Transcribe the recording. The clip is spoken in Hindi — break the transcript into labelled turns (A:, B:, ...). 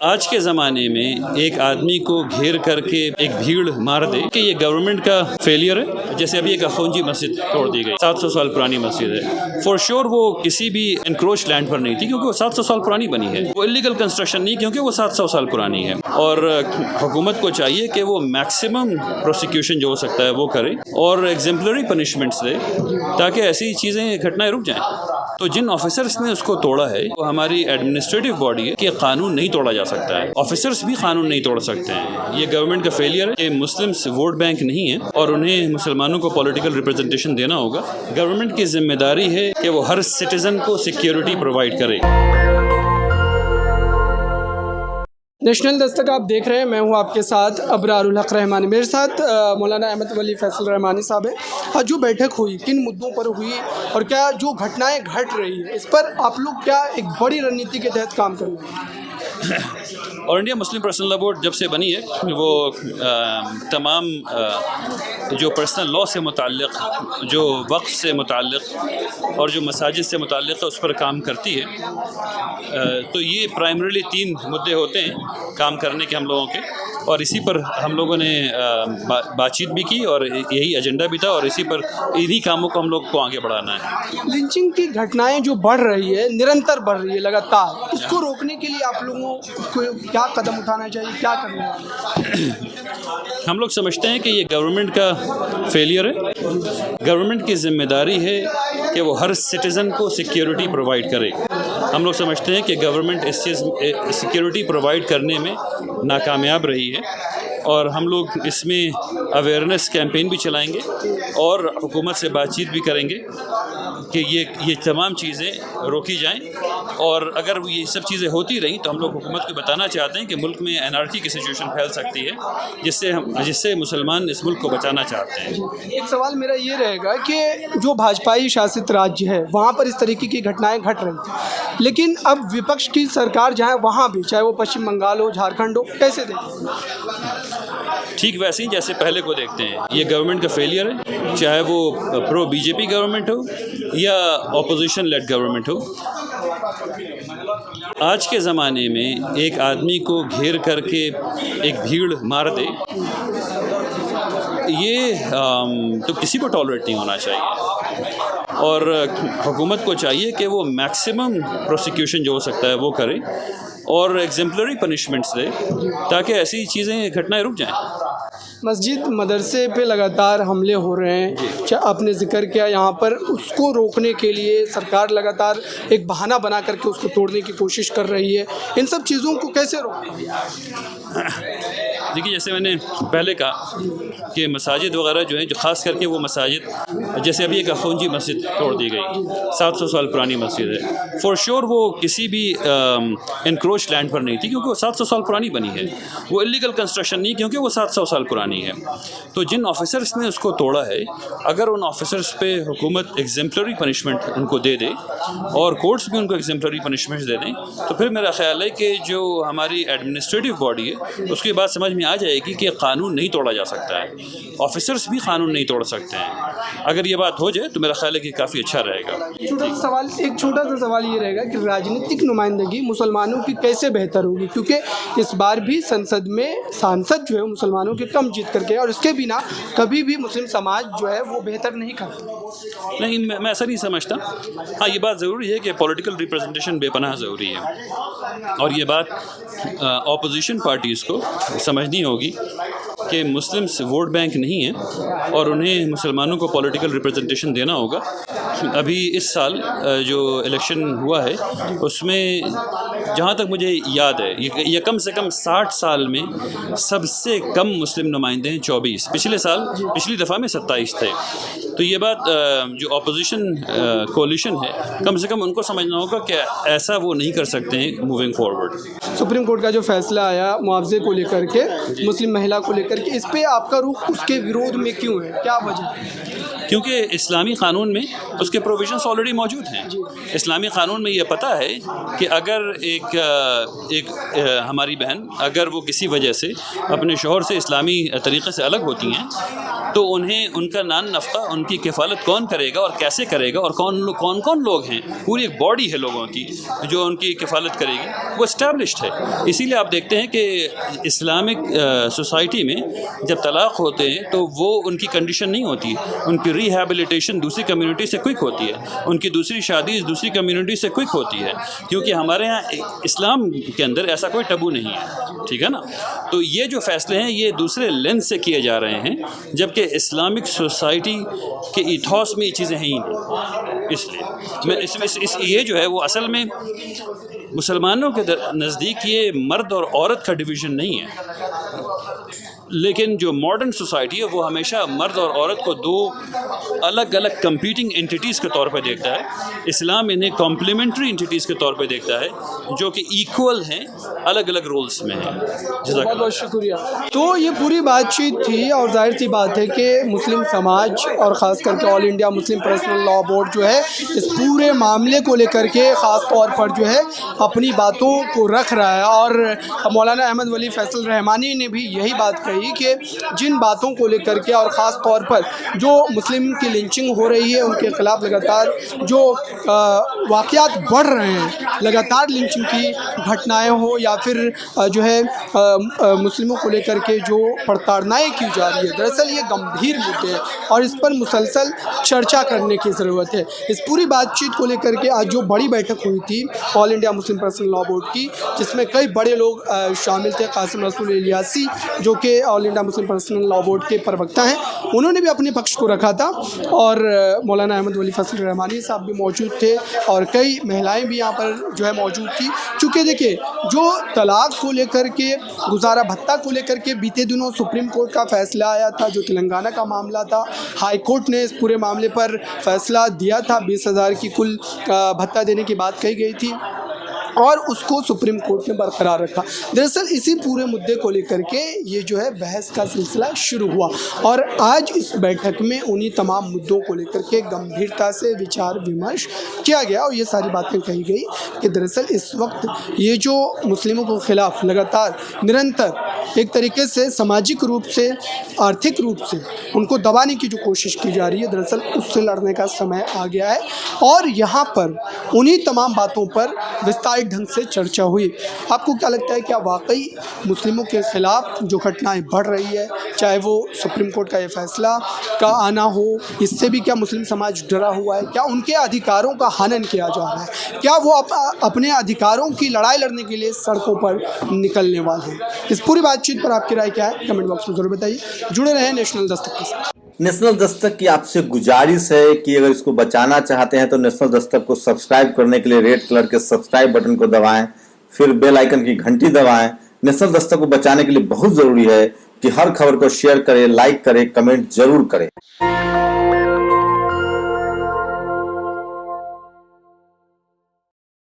A: आज के ज़माने में एक आदमी को घेर करके एक भीड़ मार दे कि ये गवर्नमेंट का फेलियर है। जैसे अभी एक अखौंजी मस्जिद तोड़ दी गई, 700 साल पुरानी मस्जिद है। फॉर श्योर वो किसी भी इनक्रोच लैंड पर नहीं थी, क्योंकि वो 700 साल पुरानी बनी है। वो इलीगल कंस्ट्रक्शन नहीं, क्योंकि वो 700 साल पुरानी है। और हुकूमत को चाहिए कि वो मैक्सिमम प्रोसिक्यूशन जो हो सकता है वो करे और एग्जेम्पलरी पनिशमेंट्स दे, ताकि ऐसी चीज़ें घटनाएं रुक जाएं। तो जिन ऑफिसर्स ने उसको तोड़ा है वो हमारी एडमिनिस्ट्रेटिव बॉडी है कि कानून नहीं तोड़ा जा सकता है। ऑफिसर्स भी कानून नहीं तोड़ सकते हैं। ये गवर्नमेंट का फेलियर है कि मुस्लिम्स वोट बैंक नहीं है और उन्हें मुसलमानों को पॉलिटिकल रिप्रेजेंटेशन देना होगा। गवर्नमेंट की जिम्मेदारी है कि वो हर सिटीजन को सिक्योरिटी प्रोवाइड करे।
B: नेशनल दस्तक आप देख रहे हैं, मैं हूं आपके साथ अबरारुल हक रहमानी। मेरे साथ मौलाना अहमद वली फैसल रहमानी साहब है। आज जो बैठक हुई किन मुद्दों पर हुई और क्या जो घटनाएं घट रही है इस पर आप लोग क्या एक बड़ी रणनीति के तहत काम कर रहे हैं?
A: और India Muslim personal law board जब से बनी है वो तमाम जो पर्सनल लॉ से मुताल्लिक़, जो वक्फ से मुताल्लिक़ और जो मसाजिद से मुताल्लिक़ है उस पर काम करती है। तो ये प्राइमरीली 3 मुद्दे होते हैं काम करने के हम लोगों के, और इसी पर हम लोगों ने बातचीत भी की और यही एजेंडा भी था, और इसी पर इन्हीं कामों को हम लोग को आगे बढ़ाना है।
B: लिंचिंग की घटनाएं जो बढ़ रही है, निरंतर बढ़ रही है लगातार, इसको रोकने के लिए आप लोगों को क्या कदम उठाना चाहिए, क्या करना है?
A: हम लोग समझते हैं कि ये गवर्नमेंट का फेलियर है। गवर्नमेंट की जिम्मेदारी है कि वो हर सिटीज़न को सिक्योरिटी प्रोवाइड करे। हम लोग समझते हैं कि गवर्नमेंट इस चीज़ सिक्योरिटी प्रोवाइड करने में नाकामयाब रही है, और हम लोग इसमें अवेयरनेस कैंपेन भी चलाएंगे और हुकूमत से बातचीत भी करेंगे कि ये तमाम चीज़ें रोकी जाएं। और अगर ये सब चीज़ें होती रहीं तो हम लोग हुकूमत को बताना चाहते हैं कि मुल्क में एनार्की की सिचुएशन फैल सकती है, जिससे मुसलमान इस मुल्क को बचाना चाहते हैं।
B: एक सवाल मेरा ये रहेगा कि जो भाजपाई शासित राज्य है वहाँ पर इस तरीके की घटनाएं घट रही थी, लेकिन अब विपक्ष की सरकार जहाँ वहाँ भी, चाहे वो पश्चिम बंगाल हो, झारखंड हो, कैसे देखते?
A: ठीक वैसे ही जैसे पहले को देखते हैं। ये गवर्नमेंट का फेलियर है, चाहे वो प्रो बीजेपी गवर्नमेंट हो या ऑपोजिशन लेड गवर्नमेंट हो। आज के ज़माने में एक आदमी को घेर करके एक भीड़ मार दे, ये तो किसी को टॉलरेट नहीं होना चाहिए। और हुकूमत को चाहिए कि वो मैक्सिमम प्रोसिक्यूशन जो हो सकता है वो करे और एग्जेम्पलरी पनिशमेंट्स दे, ताकि ऐसी चीज़ें घटनाएं रुक जाएं।
B: मस्जिद मदरसे पे लगातार हमले हो रहे हैं, चाहे आपने जिक्र किया यहाँ पर, उसको रोकने के लिए सरकार लगातार एक बहाना बना करके उसको तोड़ने की कोशिश कर रही है। इन सब चीज़ों को कैसे रोकें?
A: देखिए, जैसे मैंने पहले कहा कि मसाजिद वगैरह जो हैं, जो ख़ास करके वो मसाजिद, जैसे अभी एक अखौंजी मस्जिद तोड़ दी गई, 700 साल पुरानी मस्जिद है। फॉर श्योर वो किसी भी इनक्रोच लैंड पर नहीं थी, क्योंकि वो 700 साल पुरानी बनी है। वो इलीगल कंस्ट्रक्शन नहीं, क्योंकि वो 700 साल पुरानी है। तो जिन ऑफिसर्स ने उसको तोड़ा है, अगर उन ऑफिसर्स पे हुकूमत एग्जेम्पलरी पनिशमेंट उनको दे दे और कोर्ट्स भी उनको एग्जेम्पलरी पनिशमेंट दे दें, तो फिर मेरा ख्याल है कि जो हमारी एडमिनिस्ट्रेटिव बॉडी है उसकी बात समझ में आ जाएगी कि कानून नहीं तोड़ा जा सकता है। ऑफिसर्स भी कानून नहीं तोड़ सकते हैं। अगर ये बात हो जाए तो मेरा ख्याल है कि काफ़ी अच्छा रहेगा।
B: एक छोटा सा सवाल ये रहेगा कि राजनीतिक नुमाइंदगी मुसलमानों की कैसे बेहतर होगी, क्योंकि इस बार भी संसद में सांसद जो है मुसलमानों के कम जीत करके, और इसके बिना कभी भी मुस्लिम समाज जो है वो बेहतर नहीं करता।
A: नहीं, मैं ऐसा नहीं समझता। हाँ, ये बात ज़रूरी है कि पॉलिटिकल रिप्रेजेंटेशन बेपनाह ज़रूरी है, और ये बात ऑपोजिशन पार्टीज़ को समझनी होगी कि मुस्लिम्स वोट बैंक नहीं है और उन्हें मुसलमानों को पॉलिटिकल रिप्रेजेंटेशन देना होगा। अभी इस साल जो इलेक्शन हुआ है उसमें जहाँ तक मुझे याद है ये कम से कम 60 साल में सबसे कम मुस्लिम नुमाइंदे हैं, 24। पिछली दफ़ा में 27 थे। तो ये बात जो ऑपोजिशन कोलिशन है, कम से कम उनको समझना होगा कि ऐसा वो नहीं कर सकते हैं मूविंग फॉरवर्ड।
B: सुप्रीम कोर्ट का जो फैसला आया मुआवजे को लेकर के, मुस्लिम महिला को लेकर के, इस पे आपका रुख उसके विरोध में क्यों है, क्या वजह?
A: क्योंकि इस्लामी क़ानून में उसके प्रोविजंस ऑलरेडी मौजूद हैं। इस्लामी क़ानून में ये पता है कि अगर एक हमारी बहन अगर वो किसी वजह से अपने शौहर से इस्लामी तरीक़े से अलग होती हैं तो उन्हें उनका नान नफ़ा, उनकी किफ़ालत कौन करेगा और कैसे करेगा, और कौन कौन लोग हैं, पूरी एक बॉडी है लोगों की जो उनकी किफ़ालत करेगी, वो इस्टेब्लिश्ड है। इसीलिए आप देखते हैं कि इस्लामिक सोसाइटी में जब तलाक़ होते हैं तो वो उनकी कंडीशन नहीं होती, उनकी रिहैबिलिटेशन दूसरी कम्युनिटी से क्विक होती है, उनकी दूसरी शादी दूसरी कम्युनिटी से क्विक होती है, क्योंकि हमारे यहाँ इस्लाम के अंदर ऐसा कोई टबू नहीं है, ठीक है ना। तो ये जो फ़ैसले हैं ये दूसरे लेंस से किए जा रहे हैं, जबकि इस्लामिक सोसाइटी के इथॉस में ये चीज़ें हैं ही नहीं। इसलिए मैं ये जो है वो असल में मुसलमानों के नज़दीक ये मर्द और औरत का डिवीज़न नहीं है, लेकिन जो मॉडर्न सोसाइटी है वो हमेशा मर्द और औरत को दो अलग अलग कंपीटिंग एंटिटीज़ के तौर पे देखता है। इस्लाम इन्हें कॉम्प्लीमेंट्री एंटिटीज़ के तौर पे देखता है जो कि इक्वल हैं, अलग अलग रोल्स में हैं।
B: बहुत बहुत शुक्रिया। तो ये पूरी बातचीत थी और जाहिर सी बात है कि मुस्लिम समाज और ख़ास करके all India Muslim personal law board जो है इस पूरे मामले को लेकर के ख़ास तौर पर जो है अपनी बातों को रख रहा है। और मौलाना अहमद वली फैसल रहमानी ने भी यही बात कही कि जिन बातों को लेकर के और ख़ास तौर पर जो मुस्लिम की लिंचिंग हो रही है उनके ख़िलाफ़ लगातार जो वाक़यात बढ़ रहे हैं, लगातार लिंचिंग की घटनाएं हो या फिर जो है मुस्लिमों को लेकर के जो प्रताड़नाएं की जा रही है, दरअसल ये गंभीर मुद्दे हैं और इस पर मुसलसल चर्चा करने की ज़रूरत है। इस पूरी बातचीत को लेकर के आज जो बड़ी बैठक हुई थी all India Muslim personal law board की, जिसमें कई बड़े लोग शामिल थे। कासिम रसूल इलियासी जो कि all India Muslim personal law board के प्रवक्ता हैं, उन्होंने भी अपने पक्ष को रखा था और मौलाना अहमद वली फैसल रहमानी साहब भी मौजूद थे और कई महिलाएं भी यहाँ पर जो है मौजूद थी। चूँकि देखिए जो तलाक को लेकर के, गुजारा भत्ता को लेकर के बीते दिनों सुप्रीम कोर्ट का फैसला आया था, जो तेलंगाना का मामला था, हाई कोर्ट ने इस पूरे मामले पर फैसला दिया था, 20,000 की कुल भत्ता देने की बात कही गई थी और उसको सुप्रीम कोर्ट ने बरकरार रखा। दरअसल इसी पूरे मुद्दे को लेकर के ये जो है बहस का सिलसिला शुरू हुआ और आज इस बैठक में उन्हीं तमाम मुद्दों को लेकर के गंभीरता से विचार विमर्श किया गया और ये सारी बातें कही गई कि दरअसल इस वक्त ये जो मुस्लिमों के ख़िलाफ़ लगातार निरंतर एक तरीके से सामाजिक रूप से, आर्थिक रूप से उनको दबाने की जो कोशिश की जा रही है, दरअसल उससे लड़ने का समय आ गया है और यहाँ पर उन्हीं तमाम बातों पर विस्तारित ढंग से चर्चा हुई। आपको क्या लगता है, क्या वाकई मुस्लिमों के ख़िलाफ़ जो घटनाएं बढ़ रही है, चाहे वो सुप्रीम कोर्ट का ये फैसला का आना हो, इससे भी क्या मुस्लिम समाज डरा हुआ है? क्या उनके अधिकारों का हनन किया जा रहा है? क्या वो अपने अधिकारों की लड़ाई लड़ने के लिए सड़कों पर निकलने वाले हैं? इस पूरी बातचीत पर आपकी राय क्या है, कमेंट बॉक्स में ज़रूर बताइए। जुड़े रहें नेशनल दस्तक के साथ।
C: नेशनल दस्तक की आपसे गुजारिश है कि अगर इसको बचाना चाहते हैं तो नेशनल दस्तक को सब्सक्राइब करने के लिए रेड कलर के सब्सक्राइब बटन को दबाएं, फिर बेल आइकन की घंटी दबाएं। नेशनल दस्तक को बचाने के लिए बहुत जरूरी है कि हर खबर को शेयर करें, लाइक करें, कमेंट जरूर करें।